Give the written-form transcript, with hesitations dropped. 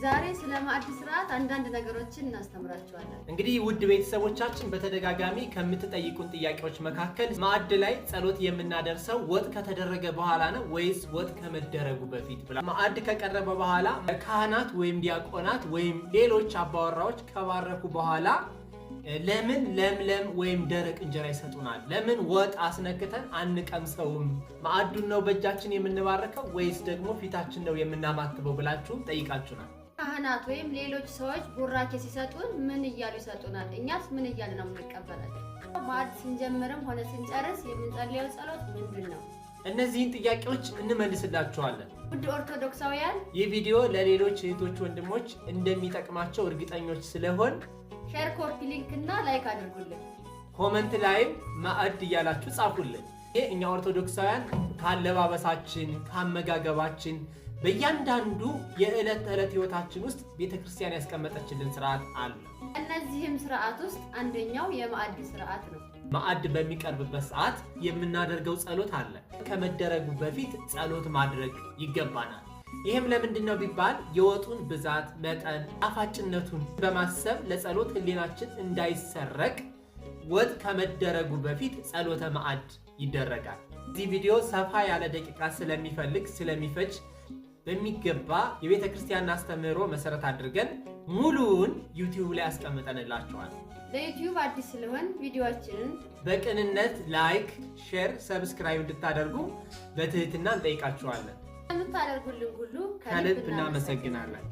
ዛሬ ስለ ማዕድ ስርዓት አንዳንድ ነገሮችን እናስተምራችኋለን። እንግዲህ ውድ ቤተሰቦቻችን በተደጋጋሚ ከምትጠይቁን ጥያቄዎች መካከል ማዕድ ላይ ጸሎት የምናደርሰው ወጥ ከተደረገ በኋላ ነው ወይስ ወጥ ከመደረጉ በፊት ብላ ማዕድ ከቀረበ በኋላ ካህናት ወይም ዲያቆናት ወይም ሌሎች አባወራዎች ከባረኩ በኋላ ለምን ለምለም ወይም ደረቅ እንጀራ ይሰጡናል? ለምን ወጥ አስነክተን አንቀምሰውም? ማዕዱን ነው በእጃችን የምንባርከው ወይስ ደግሞ ፊታችን ነው የምናማትበው ብላችሁ ጠይቃችሁናል። ካህናት ወይም ሌሎች ሰዎች ቡራኬ ሲሰጡን ምን እያሉ ይሰጡናል? እኛስ ምን እያልን ነው የምንቀበላቸው? ማዕድ ስንጀምርም ሆነ ስንጨርስ የምንጸልየው ጸሎት ምንድን ነው? እነዚህን ጥያቄዎች እንመልስላችኋለን። ውድ ኦርቶዶክሳውያን ይህ ቪዲዮ ለሌሎች እህቶች ወንድሞች እንደሚጠቅማቸው እርግጠኞች ስለሆን ሼር፣ ኮፒ ሊንክ እና ላይክ አድርጉልን። ኮመንት ላይም ማዕድ እያላችሁ ጻፉልን። ይሄ እኛ ኦርቶዶክሳውያን ካለባበሳችን፣ ካመጋገባችን በእያንዳንዱ የዕለት ተዕለት ህይወታችን ውስጥ ቤተክርስቲያን ያስቀመጠችልን ስርዓት አለ። እነዚህም ስርዓት ውስጥ አንደኛው የማዕድ ስርዓት ነው። ማዕድ በሚቀርብበት ሰዓት የምናደርገው ጸሎት አለ። ከመደረጉ በፊት ጸሎት ማድረግ ይገባናል። ይህም ለምንድን ነው ቢባል የወጡን ብዛት፣ መጠን፣ ጣፋጭነቱን በማሰብ ለጸሎት ህሊናችን እንዳይሰረቅ ወጥ ከመደረጉ በፊት ጸሎተ ማዕድ ይደረጋል። እዚህ ቪዲዮ ሰፋ ያለ ደቂቃ ስለሚፈጅ በሚገባ የቤተ ክርስቲያን አስተምህሮ መሰረት አድርገን ሙሉውን ዩቲዩብ ላይ አስቀምጠንላችኋል። ለዩቲዩብ አዲስ ስለሆን ቪዲዮአችንን በቅንነት ላይክ፣ ሼር፣ ሰብስክራይብ እንድታደርጉ በትህትና እንጠይቃችኋለን። የምታደርጉልን ሁሉ ከልብ እናመሰግናለን።